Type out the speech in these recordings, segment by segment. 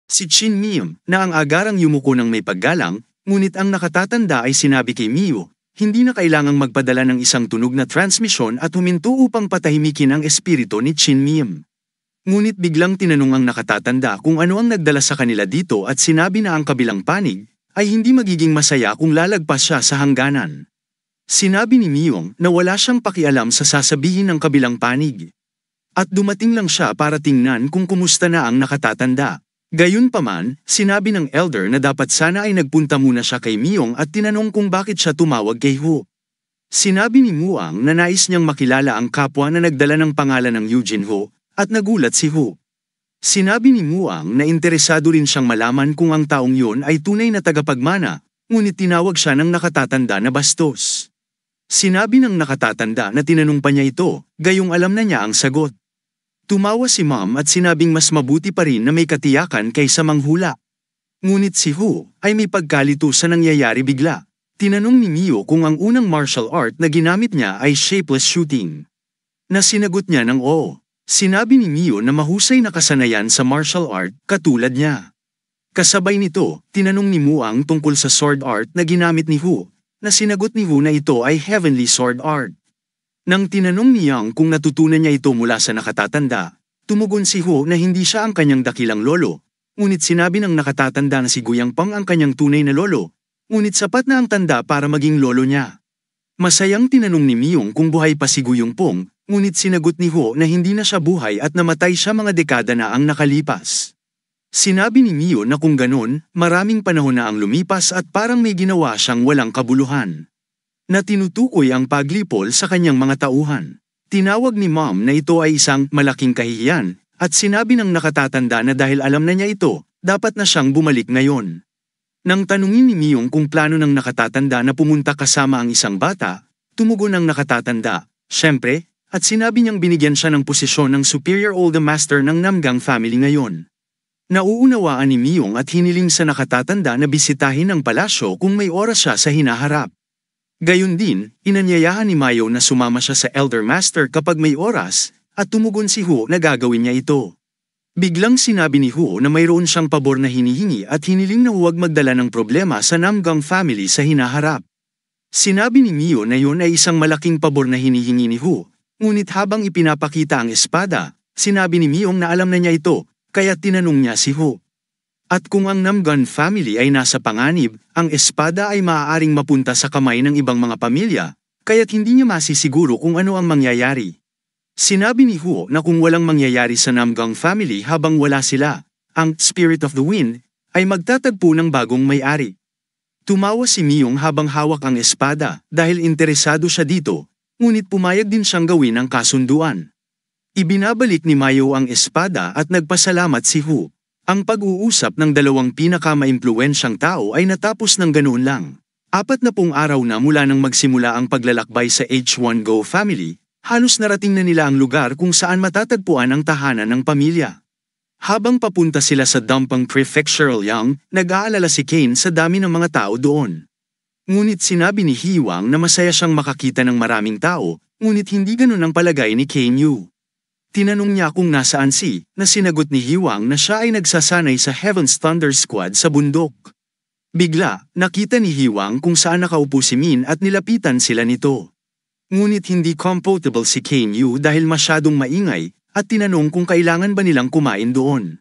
Si Chin Miem, na ang agarang yumuko ng may paggalang, ngunit ang nakatatanda ay sinabi kay Mio, hindi na kailangang magpadala ng isang tunog na transmisyon at huminto upang patahimikin ang espiritu ni Chin Miem. Ngunit biglang tinanong ang nakatatanda kung ano ang nagdala sa kanila dito at sinabi na ang kabilang panig ay hindi magiging masaya kung lalagpas siya sa hangganan. Sinabi ni Miyong na wala siyang pakialam sa sasabihin ng kabilang panig. At dumating lang siya para tingnan kung kumusta na ang nakatatanda. Gayunpaman, sinabi ng elder na dapat sana ay nagpunta muna siya kay Miyong at tinanong kung bakit siya tumawag kay Hu. Sinabi ni Muang na nais niyang makilala ang kapwa na nagdala ng pangalan ng Eugene Hu, at nagulat si Hu. Sinabi ni Muang na interesado rin siyang malaman kung ang taong yun ay tunay na tagapagmana, ngunit tinawag siya ng nakatatanda na bastos. Sinabi ng nakatatanda na tinanong pa niya ito, gayong alam na niya ang sagot. Tumawa si Mom at sinabing mas mabuti pa rin na may katiyakan kaysa manghula. Ngunit si Hu ay may pagkalito sa nangyayari bigla. Tinanong ni Mio kung ang unang martial art na ginamit niya ay shapeless shooting. Na sinagot niya ng oo. Sinabi ni Mio na mahusay na kasanayan sa martial art katulad niya. Kasabay nito, tinanong ni Muang tungkol sa sword art na ginamit ni Hu, na sinagot ni Hu na ito ay heavenly sword art. Nang tinanong ni Yang kung natutunan niya ito mula sa nakatatanda, tumugon si Hu na hindi siya ang kanyang dakilang lolo, ngunit sinabi ng nakatatanda na si Guyang Pang ang kanyang tunay na lolo, ngunit sapat na ang tanda para maging lolo niya. Masayang tinanong ni Miyong kung buhay pa si Guyong Pong, ngunit sinagot ni Hu na hindi na siya buhay at namatay siya mga dekada na ang nakalipas. Sinabi ni Mio na kung ganon, maraming panahon na ang lumipas at parang may ginawa siyang walang kabuluhan. Na tinutukoy ang paglipol sa kanyang mga tauhan. Tinawag ni Mom na ito ay isang malaking kahihiyan, at sinabi ng nakatatanda na dahil alam na niya ito, dapat na siyang bumalik ngayon. Nang tanungin ni Miyong kung plano ng nakatatanda na pumunta kasama ang isang bata, tumugon ang nakatatanda, syempre, at sinabi niyang binigyan siya ng posisyon ng Superior Old Master ng Namgang family ngayon. Nauunawaan ni Miyong at hiniling sa nakatatanda na bisitahin ang palasyo kung may oras siya sa hinaharap. Gayun din, inanyayahan ni Mayo na sumama siya sa Elder Master kapag may oras, at tumugon si Hu na gagawin niya ito. Biglang sinabi ni Hu na mayroon siyang pabor na hinihingi at hiniling na huwag magdala ng problema sa Namgang family sa hinaharap. Sinabi ni Mio na yun ay isang malaking pabor na hinihingi ni Hu, ngunit habang ipinapakita ang espada, sinabi ni Miyong na alam na niya ito, kaya tinanong niya si Hu. At kung ang Namgan family ay nasa panganib, ang espada ay maaaring mapunta sa kamay ng ibang mga pamilya, kaya't hindi niya masisiguro kung ano ang mangyayari. Sinabi ni Hu na kung walang mangyayari sa Namgang family habang wala sila, ang Spirit of the Wind ay magtatagpo ng bagong may-ari. Tumawa si Miyong habang hawak ang espada dahil interesado siya dito, ngunit pumayag din siyang gawin ang kasunduan. Ibinabalik ni Mayo ang espada at nagpasalamat si Hu. Ang pag-uusap ng dalawang pinakamaimpluwensyang tao ay natapos ng ganoon lang. 40 araw na mula nang magsimula ang paglalakbay sa H1 Go family, halos narating na nila ang lugar kung saan matatagpuan ang tahanan ng pamilya. Habang papunta sila sa Dampang Prefectural Yang, nag-aalala si Kane sa dami ng mga tao doon. Ngunit sinabi ni Hiwang na masaya siyang makakita ng maraming tao, ngunit hindi ganun ang palagay ni Kane Yu. Tinanong niya kung nasaan na sinagot ni Hiwang na siya ay nagsasanay sa Heaven's Thunder Squad sa bundok. Bigla, nakita ni Hiwang kung saan nakaupo si Min at nilapitan sila nito. Ngunit hindi comfortable si Kane Yu dahil masyadong maingay, at tinanong kung kailangan ba nilang kumain doon.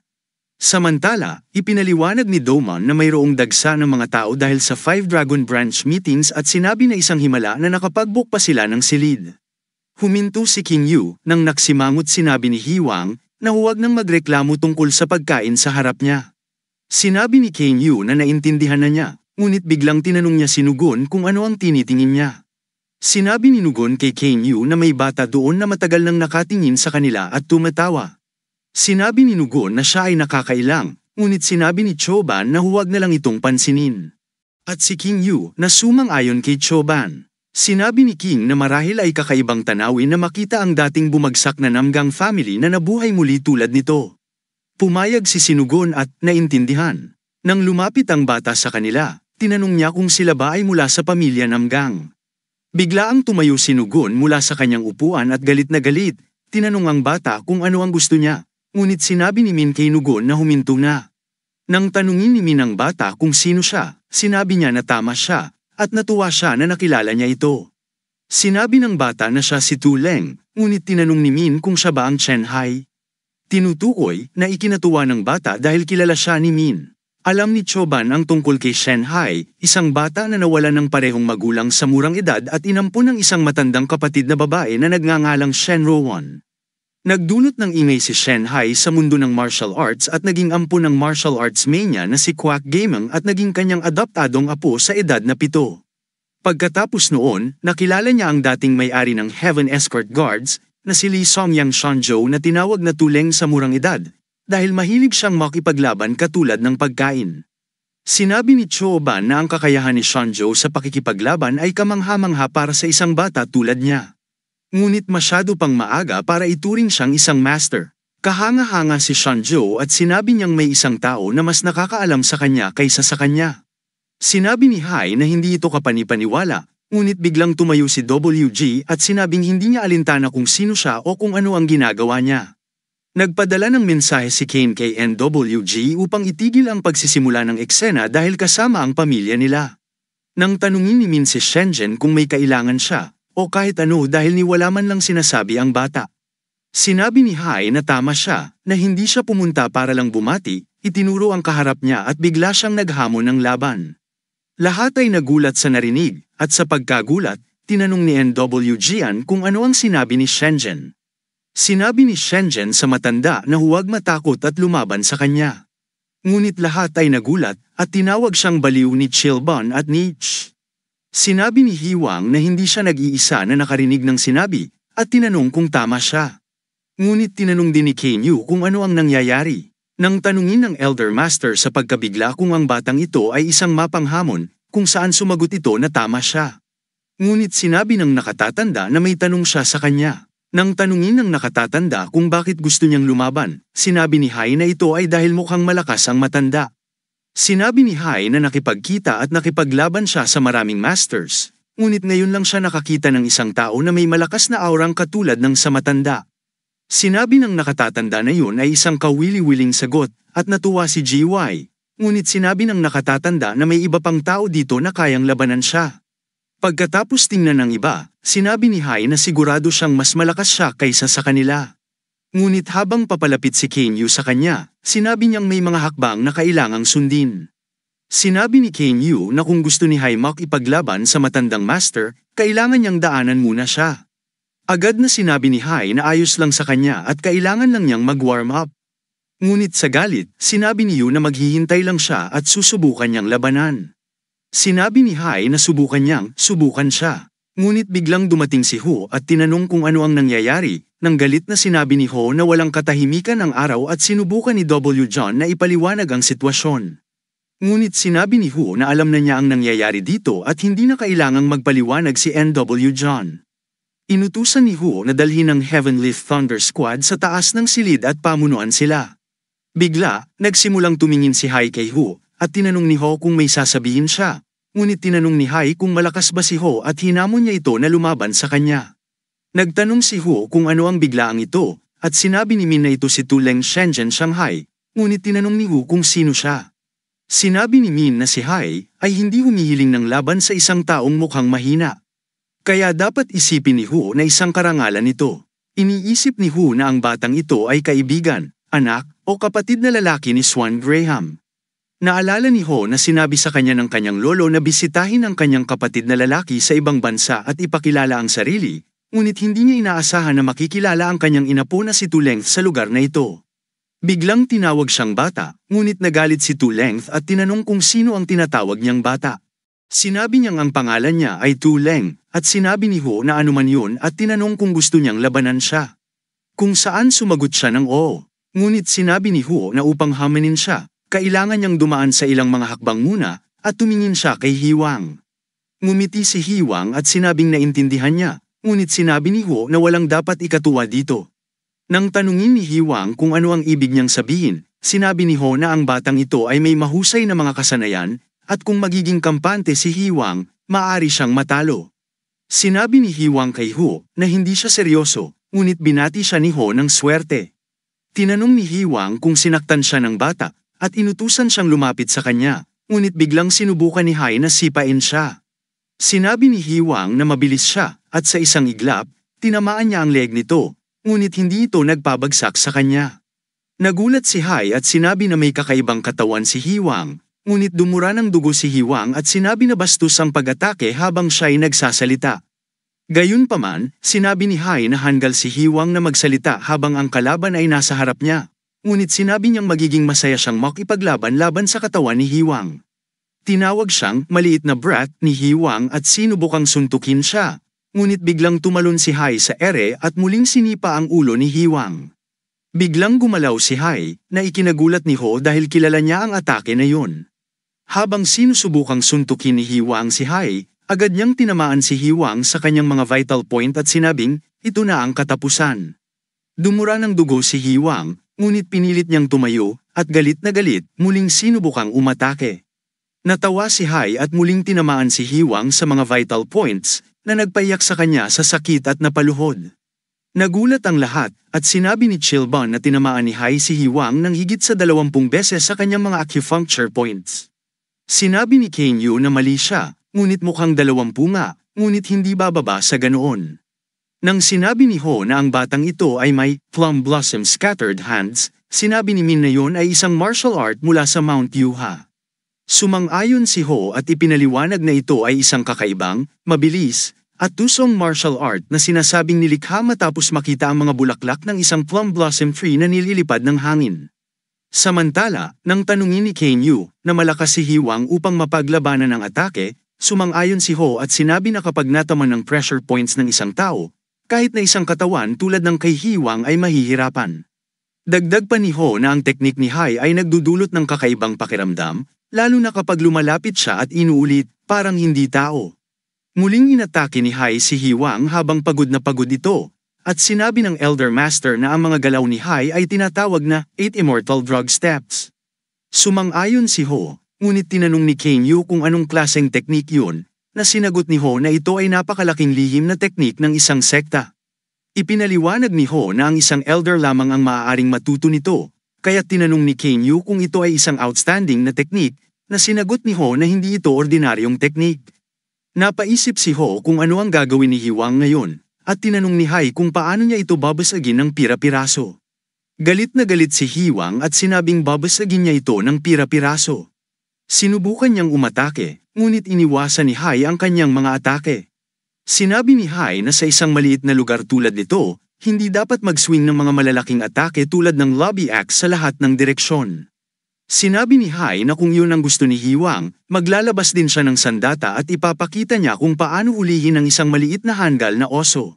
Samantala, ipinaliwanag ni Doman na mayroong dagsa ng mga tao dahil sa 5 Dragon Branch meetings at sinabi na isang himala na nakapag-book pa sila ng silid. Huminto si King Yu nang naksimangot sinabi ni Hiwang na huwag nang magreklamo tungkol sa pagkain sa harap niya. Sinabi ni King Yu na naintindihan na niya, ngunit biglang tinanong niya si Nugon kung ano ang tinitingin niya. Sinabi ni Nugon kay King Yu na may bata doon na matagal nang nakatingin sa kanila at tumatawa. Sinabi ni Nugon na siya ay nakakailang, ngunit sinabi ni Choban na huwag na lang itong pansinin. At si King Yu na sumang-ayon kay Choban. Sinabi ni King na marahil ay kakaibang tanawin na makita ang dating bumagsak na Namgang family na nabuhay muli tulad nito. Pumayag si Sinugon at naintindihan. Nang lumapit ang bata sa kanila, tinanong niya kung sila ba ay mula sa pamilya Namgang. Biglaang tumayo si Nugon mula sa kanyang upuan at galit na galit, tinanong ang bata kung ano ang gusto niya, ngunit sinabi ni Min kay Nugon na huminto na. Nang tanungin ni Min ang bata kung sino siya, sinabi niya na tama siya, at natuwa siya na nakilala niya ito. Sinabi ng bata na siya si Tu Leng, ngunit tinanong ni Min kung siya ba ang Chen Hai. Tinutukoy na ikinatuwa ng bata dahil kilala siya ni Min. Alam ni Choban ang tungkol kay Shen Hai, isang bata na nawalan ng parehong magulang sa murang edad at inampun ng isang matandang kapatid na babae na nagngangalang Shen Rowan. Nagdulot ng ingay si Shen Hai sa mundo ng martial arts at naging ampun ng martial arts mania na si Kwak Gaming at naging kanyang adoptadong apo sa edad na 7. Pagkatapos noon, nakilala niya ang dating may-ari ng Heaven Escort Guards na si Lee Songyang Shanzhou na tinawag na tuleng sa murang edad dahil mahilig siyang makipaglaban katulad ng pagkain. Sinabi ni Choban na ang kakayahan ni Shanzhou sa pakikipaglaban ay kamangha-mangha para sa isang bata tulad niya. Ngunit masyado pang maaga para ituring siyang isang master. Kahanga-hanga si Shanzhou at sinabi niyang may isang tao na mas nakakaalam sa kanya kaysa sa kanya. Sinabi ni Hai na hindi ito kapanipaniwala, ngunit biglang tumayo si WG at sinabing hindi niya alintana kung sino siya o kung ano ang ginagawa niya. Nagpadala ng mensahe si Kane kay NWG upang itigil ang pagsisimula ng eksena dahil kasama ang pamilya nila. Nang tanungin ni Min si Shenzhen kung may kailangan siya, o kahit ano dahil ni wala man lang sinasabi ang bata. Sinabi ni Hai na tama siya, na hindi siya pumunta para lang bumati, itinuro ang kaharap niya at bigla siyang naghamon ng laban. Lahat ay nagulat sa narinig, at sa pagkagulat, tinanong ni NWG kung ano ang sinabi ni Shenzhen. Sinabi ni Shenzhen sa matanda na huwag matakot at lumaban sa kanya. Ngunit lahat ay nagulat, at tinawag siyang baliw ni Chilban at Nietzsche. Sinabi ni Hiwang na hindi siya nag-iisa na nakarinig ng sinabi, at tinanong kung tama siya. Ngunit tinanong din ni Kenyu kung ano ang nangyayari. Nang tanungin ng Elder Master sa pagkabigla kung ang batang ito ay isang mapanghamon, kung saan sumagot ito na tama siya. Ngunit sinabi ng nakatatanda na may tanong siya sa kanya. Nang tanungin ng nakatatanda kung bakit gusto niyang lumaban, sinabi ni Hai na ito ay dahil mukhang malakas ang matanda. Sinabi ni Hai na nakipagkita at nakipaglaban siya sa maraming masters, ngunit ngayon lang siya nakakita ng isang tao na may malakas na aurang katulad ng sa matanda. Sinabi ng nakatatanda na yun ay isang kawili-wiling sagot, at natuwa si GY, ngunit sinabi ng nakatatanda na may iba pang tao dito na kayang labanan siya. Pagkatapos tingnan ng iba, sinabi ni Hai na sigurado siyang mas malakas siya kaysa sa kanila. Ngunit habang papalapit si Kenyu sa kanya, sinabi niyang may mga hakbang na kailangang sundin. Sinabi ni Kenyu na kung gusto ni Hai makipaglaban sa matandang master, kailangan niyang daanan muna siya. Agad na sinabi ni Hai na ayos lang sa kanya at kailangan lang niyang mag-warm up. Ngunit sa galit, sinabi ni Yu na maghihintay lang siya at susubukan niyang labanan. Sinabi ni Hai na subukan siya. Ngunit biglang dumating si Ho at tinanong kung ano ang nangyayari, nang galit na sinabi ni Ho na walang katahimikan ang araw at sinubukan ni W. John na ipaliwanag ang sitwasyon. Ngunit sinabi ni Ho na alam na niya ang nangyayari dito at hindi na kailangang magpaliwanag si NW. John. Inutusan ni Ho na dalhin ang Heavenly Thunder Squad sa taas ng silid at pamunuan sila. Bigla, nagsimulang tumingin si Hai kay Ho at tinanong ni Ho kung may sasabihin siya. Ngunit tinanong ni Hai kung malakas ba si Ho at hinamon niya ito na lumaban sa kanya. Nagtanong si Ho kung ano ang biglaang ito, at sinabi ni Min na ito si Tuleng Shenzhen Shanghai, ngunit tinanong ni Ho kung sino siya. Sinabi ni Min na si Hai ay hindi humihiling ng laban sa isang taong mukhang mahina. Kaya dapat isipin ni Ho na isang karangalan ito. Iniisip ni Ho na ang batang ito ay kaibigan, anak, o kapatid na lalaki ni Swan Graham. Naalala ni Ho na sinabi sa kanya ng kanyang lolo na bisitahin ang kanyang kapatid na lalaki sa ibang bansa at ipakilala ang sarili, ngunit hindi niya inaasahan na makikilala ang kanyang inapo na si Tuleng sa lugar na ito. Biglang tinawag siyang bata, ngunit nagalit si Tuleng at tinanong kung sino ang tinatawag niyang bata. Sinabi niyang ang pangalan niya ay Tuleng, at sinabi ni Ho na anuman yun at tinanong kung gusto niyang labanan siya. Kung saan sumagot siya ng oo, ngunit sinabi ni Ho na upang hamanin siya, kailangan niyang dumaan sa ilang mga hakbang muna, at tumingin siya kay Hiwang. Ngumiti si Hiwang at sinabing naintindihan niya, ngunit sinabi ni Ho na walang dapat ikatuwa dito. Nang tanungin ni Hiwang kung ano ang ibig niyang sabihin, sinabi ni Ho na ang batang ito ay may mahusay na mga kasanayan, at kung magiging kampante si Hiwang, maaari siyang matalo. Sinabi ni Hiwang kay Ho na hindi siya seryoso, ngunit binati siya ni Ho ng swerte. Tinanong ni Hiwang kung sinaktan siya ng bata, at inutusan siyang lumapit sa kanya, ngunit biglang sinubukan ni Hai na sipain siya. Sinabi ni Hiwang na mabilis siya, at sa isang iglap, tinamaan niya ang leg nito, ngunit hindi ito nagpabagsak sa kanya. Nagulat si Hai at sinabi na may kakaibang katawan si Hiwang, ngunit dumura ng dugo si Hiwang at sinabi na bastos ang pag-atake habang siya'y nagsasalita. Gayunpaman, sinabi ni Hai na hanggal si Hiwang na magsalita habang ang kalaban ay nasa harap niya, ngunit sinabi niyang magiging masaya siyang makipaglaban laban sa katawan ni Hiwang. Tinawag siyang maliit na brat ni Hiwang at sinubukang suntukin siya, ngunit biglang tumalon si Hai sa ere at muling sinipa ang ulo ni Hiwang. Biglang gumalaw si Hai, na ikinagulat ni Ho dahil kilala niya ang atake na yun. Habang sinusubukang suntukin ni Hiwang si Hai, agad niyang tinamaan si Hiwang sa kanyang mga vital point at sinabing, ito na ang katapusan. Dumura ng dugo si Hiwang, ngunit pinilit niyang tumayo, at galit na galit, muling sinubukang umatake. Natawa si Hai at muling tinamaan si Hiwang sa mga vital points, na nagpayak sa kanya sa sakit at napaluhod. Nagulat ang lahat, at sinabi ni Chilban na tinamaan ni Hai si Hiwang ng higit sa 20 beses sa kanyang mga acupuncture points. Sinabi ni Kenyu na mali siya, ngunit mukhang 20 nga, ngunit hindi bababa sa ganoon. Nang sinabi ni Ho na ang batang ito ay may plum blossom scattered hands, sinabi ni Min na yon ay isang martial art mula sa Mount Yuha. Sumang-ayon si Ho at ipinaliwanag na ito ay isang kakaibang, mabilis, at tusong martial art na sinasabing nilikha matapos makita ang mga bulaklak ng isang plum blossom tree na nililipad ng hangin. Samantala, nang tanungin ni Kenyu na malakas si Hiwang upang mapaglabanan ang atake, sumang-ayon si Ho at sinabi na kapag nataman ng pressure points ng isang tao, kahit na isang katawan tulad ng kay Hiwang ay mahihirapan. Dagdag pa ni Ho na ang teknik ni Hai ay nagdudulot ng kakaibang pakiramdam, lalo na kapag lumalapit siya at inuulit, parang hindi tao. Muling inatake ni Hai si Hiwang habang pagod na pagod ito, at sinabi ng Elder Master na ang mga galaw ni Hai ay tinatawag na 8 Immortal Drug Steps. Sumang-ayon si Ho, ngunit tinanong ni Kenyu kung anong klaseng teknik yun, na sinagot ni Ho na ito ay napakalaking lihim na teknik ng isang sekta. Ipinaliwanag ni Ho na ang isang elder lamang ang maaaring matuto nito, kaya tinanong ni Kenyu kung ito ay isang outstanding na teknik, na sinagot ni Ho na hindi ito ordinaryong teknik. Napaisip si Ho kung ano ang gagawin ni Hiwang ngayon, at tinanong ni Hai kung paano niya ito babasagin ng pira-piraso. Galit na galit si Hiwang at sinabing babasagin niya ito ng pira-piraso. Sinubukan niyang umatake, ngunit iniwasan ni Hai ang kanyang mga atake. Sinabi ni Hai na sa isang maliit na lugar tulad nito, hindi dapat mag-swing ng mga malalaking atake tulad ng lobby axe sa lahat ng direksyon. Sinabi ni Hai na kung yun ang gusto ni Hiwang, maglalabas din siya ng sandata at ipapakita niya kung paano ulihin ang isang maliit na hanggal na oso.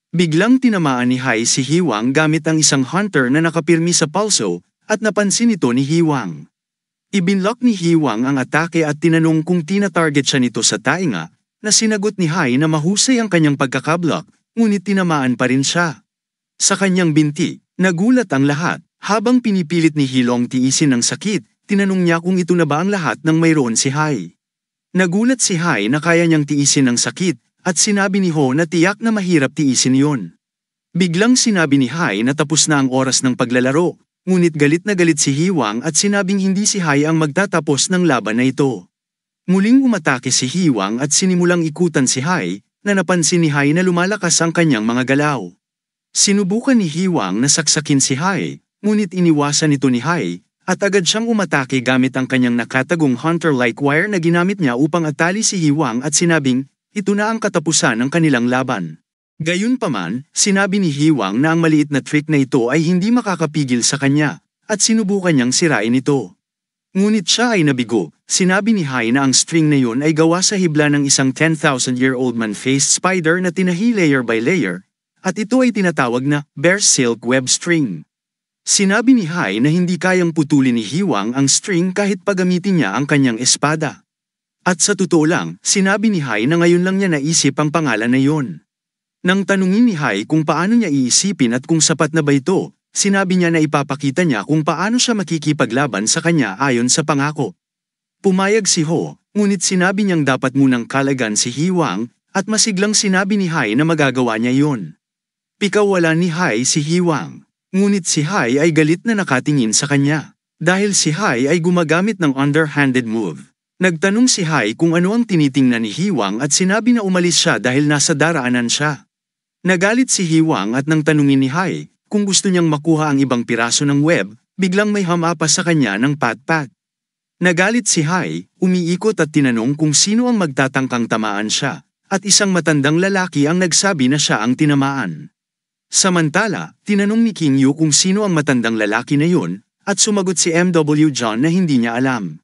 Biglang tinamaan ni Hai si Hiwang gamit ang isang hunter na nakapirmi sa pulso, at napansin ito ni Hiwang. Ibinlock ni Hiwang ang atake at tinanong kung tina-target siya nito sa tainga, na sinagot ni Hai na mahusay ang kanyang pagkakablock, ngunit tinamaan pa rin siya. Sa kanyang binti, nagulat ang lahat. Habang pinipilit ni Hilong tiisin ang sakit, tinanong niya kung ito na ba ang lahat ng mayroon si Hai. Nagulat si Hai na kaya niyang tiisin ang sakit, at sinabi ni Ho na tiyak na mahirap tiisin yon. Biglang sinabi ni Hai na tapos na ang oras ng paglalaro, ngunit galit na galit si Hiwang at sinabing hindi si Hai ang magtatapos ng laban na ito. Muling umatake si Hiwang at sinimulang ikutan si Hai, na napansin ni Hai na lumalakas ang kanyang mga galaw. Sinubukan ni Hiwang na saksakin si Hai, ngunit iniwasan ito ni Hai, at agad siyang umatake gamit ang kanyang nakatagong hunter-like wire na ginamit niya upang atali si Hiwang at sinabing, ito na ang katapusan ng kanilang laban. Gayunpaman, sinabi ni Hiwang na ang maliit na trick na ito ay hindi makakapigil sa kanya, at sinubukan niyang sirain ito. Ngunit siya ay nabigo, sinabi ni Hai na ang string na yun ay gawa sa hibla ng isang 10,000-year-old man-faced spider na tinahi layer by layer, at ito ay tinatawag na bear silk web string. Sinabi ni Hai na hindi kayang putulin ni Hiwang ang string kahit pagamitin niya ang kanyang espada. At sa totoo lang, sinabi ni Hai na ngayon lang niya naisip ang pangalan na yon. Nang tanungin ni Hai kung paano niya iisipin at kung sapat na ba ito, sinabi niya na ipapakita niya kung paano siya makikipaglaban sa kanya ayon sa pangako. Pumayag si Ho, ngunit sinabi niyang dapat munang kalagan si Hiwang, at masiglang sinabi ni Hai na magagawa niya yon. Pikawalan ni Hai si Hiwang, ngunit si Hai ay galit na nakatingin sa kanya. Dahil si Hai ay gumagamit ng underhanded move. Nagtanong si Hai kung ano ang tinitingnan ni Hiwang at sinabi na umalis siya dahil nasa daraanan siya. Nagalit si Hiwang at nang tanungin ni Hai kung gusto niyang makuha ang ibang piraso ng web, biglang may hamapa sa kanya ng pat-pat. Nagalit si Hai, umiikot at tinanong kung sino ang magtatangkang tamaan siya, at isang matandang lalaki ang nagsabi na siya ang tinamaan. Samantala, tinanong ni King Yu kung sino ang matandang lalaki na yun, at sumagot si MW John na hindi niya alam.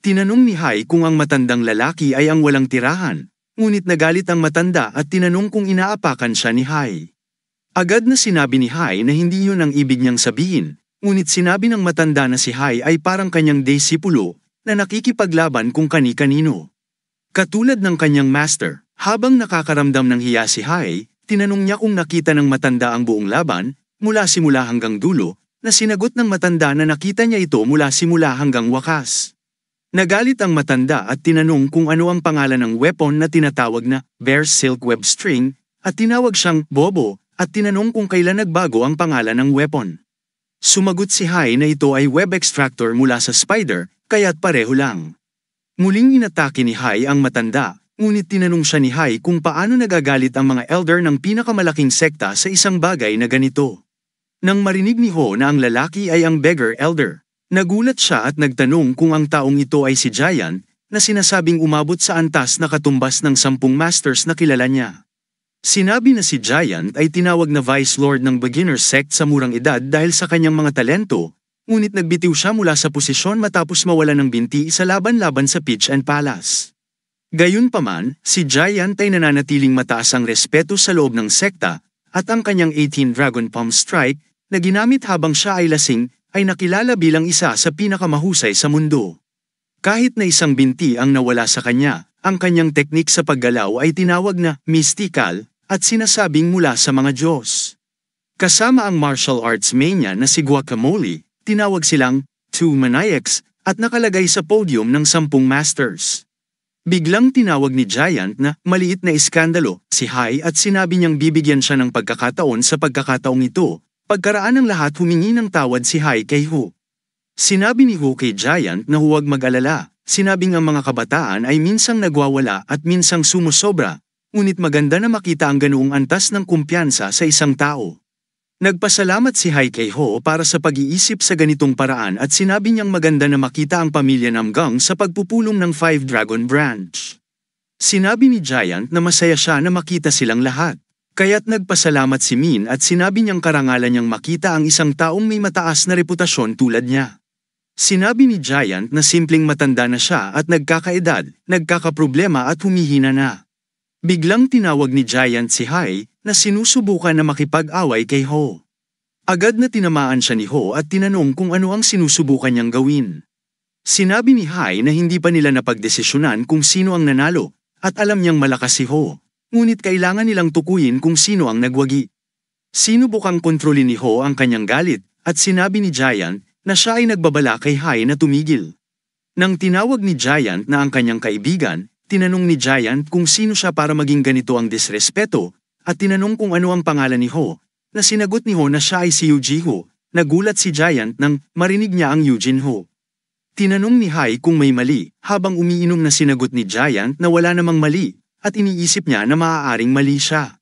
Tinanong ni Hai kung ang matandang lalaki ay ang walang tirahan, ngunit nagalit ang matanda at tinanong kung inaapakan siya ni Hai. Agad na sinabi ni Hai na hindi yun ang ibig niyang sabihin. Ngunit sinabi ng matanda na si Hai ay parang kanyang disipulo na nakikipaglaban kung kani-kanino. Katulad ng kanyang master, habang nakakaramdam ng hiya si Hai, tinanong niya kung nakita ng matanda ang buong laban, mula simula hanggang dulo, na sinagot ng matanda na nakita niya ito mula simula hanggang wakas. Nagalit ang matanda at tinanong kung ano ang pangalan ng weapon na tinatawag na Bear Silk Web String, at tinawag siyang Bobo, at tinanong kung kailan nagbago ang pangalan ng weapon. Sumagot si Hai na ito ay web extractor mula sa spider, kaya't pareho lang. Muling inatake ni Hai ang matanda, ngunit tinanong siya ni Hai kung paano nagagalit ang mga elder ng pinakamalaking sekta sa isang bagay na ganito. Nang marinig ni Ho na ang lalaki ay ang beggar elder, nagulat siya at nagtanong kung ang taong ito ay si Giant, na sinasabing umabot sa antas na katumbas ng 10 masters na kilala niya. Sinabi na si Giant ay tinawag na Vice Lord ng beginner sect sa murang edad dahil sa kanyang mga talento, ngunit nagbitiw siya mula sa posisyon matapos mawala ng binti sa laban-laban sa Peach and Palace. Gayunpaman, si Giant ay nananatiling mataas ang respeto sa loob ng sekta, at ang kanyang 18 Dragon Palm Strike, na ginamit habang siya ay lasing, ay nakilala bilang isa sa pinakamahusay sa mundo. Kahit na isang binti ang nawala sa kanya, ang kanyang teknik sa paggalaw ay tinawag na mystical, at sinasabing mula sa mga Diyos. Kasama ang martial arts mania na si Guacamole, tinawag silang Two Maniacs at nakalagay sa podium ng 10 masters. Biglang tinawag ni Giant na maliit na iskandalo si Hai at sinabi niyang bibigyan siya ng pagkakataon sa pagkakataong ito. Pagkaraan ng lahat humingi ng tawad si Hai kay Ho. Sinabi ni Ho kay Giant na huwag mag-alala, sinabing ang mga kabataan ay minsang nagwawala at minsang sumusobra. Ngunit maganda na makita ang ganoong antas ng kumpiyansa sa isang tao. Nagpasalamat si Hai kay Ho para sa pag-iisip sa ganitong paraan at sinabi niyang maganda na makita ang pamilya Namgang sa pagpupulong ng 5 Dragon Branch. Sinabi ni Giant na masaya siya na makita silang lahat. Kaya't nagpasalamat si Min at sinabi niyang karangalan niyang makita ang isang taong may mataas na reputasyon tulad niya. Sinabi ni Giant na simpleng matanda na siya at nagkakaedad, nagkakaproblema at humihina na. Biglang tinawag ni Giant si Hai na sinusubukan na makipag-away kay Ho. Agad na tinamaan siya ni Ho at tinanong kung ano ang sinusubukan niyang gawin. Sinabi ni Hai na hindi pa nila napagdesisyonan kung sino ang nanalo at alam niyang malakas si Ho, ngunit kailangan nilang tukuyin kung sino ang nagwagi. Sinubukang kontrolin ni Ho ang kanyang galit at sinabi ni Giant na siya ay nagbabala kay Hai na tumigil. Nang tinawag ni Giant na ang kanyang kaibigan, tinanong ni Giant kung sino siya para maging ganito ang disrespeto, at tinanong kung ano ang pangalan ni Ho, na sinagot ni Ho na siya ay si Yuji Ho. Nagulat si Giant nang marinig niya ang Eugene Ho. Tinanong ni Hai kung may mali, habang umiinom na sinagot ni Giant na wala namang mali, at iniisip niya na maaaring mali siya.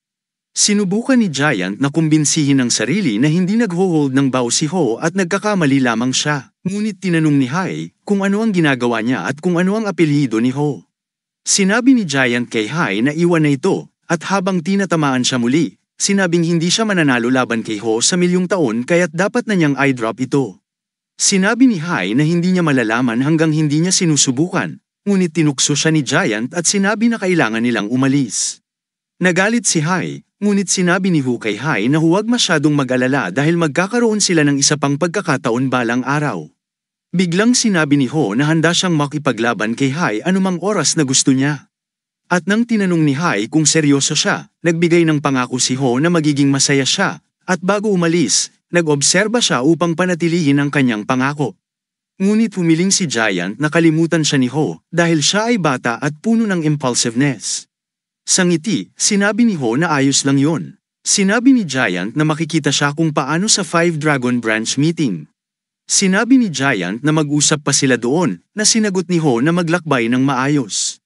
Sinubukan ni Giant na kumbinsihin ang sarili na hindi nagho-hold ng bow si Ho at nagkakamali lamang siya. Ngunit tinanong ni Hai kung ano ang ginagawa niya at kung ano ang apelyido ni Ho. Sinabi ni Giant kay Hai na iwan na ito, at habang tinatamaan siya muli, sinabing hindi siya mananalo laban kay Ho sa milyong taon kaya't dapat na niyang eye-drop ito. Sinabi ni Hai na hindi niya malalaman hanggang hindi niya sinusubukan, ngunit tinukso siya ni Giant at sinabi na kailangan nilang umalis. Nagalit si Hai, ngunit sinabi ni Ho kay Hai na huwag masyadong mag-alala dahil magkakaroon sila ng isa pang pagkakataon balang araw. Biglang sinabi ni Ho na handa siyang makipaglaban kay Hai anumang oras na gusto niya. At nang tinanong ni Hai kung seryoso siya, nagbigay ng pangako si Ho na magiging masaya siya, at bago umalis, nag-obserba siya upang panatilihin ang kanyang pangako. Ngunit humiling si Giant na kalimutan siya ni Ho dahil siya ay bata at puno ng impulsiveness. Sa ngiti, sinabi ni Ho na ayos lang yon. Sinabi ni Giant na makikita siya kung paano sa 5 Dragon Branch meeting. Sinabi ni Giant na mag-usap pa sila doon, na sinagot ni Ho na maglakbay ng maayos.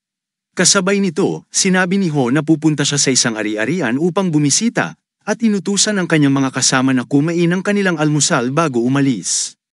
Kasabay nito, sinabi ni Ho na pupunta siya sa isang ari-arian upang bumisita, at inutusan ang kanyang mga kasama na kumain ang kanilang almusal bago umalis.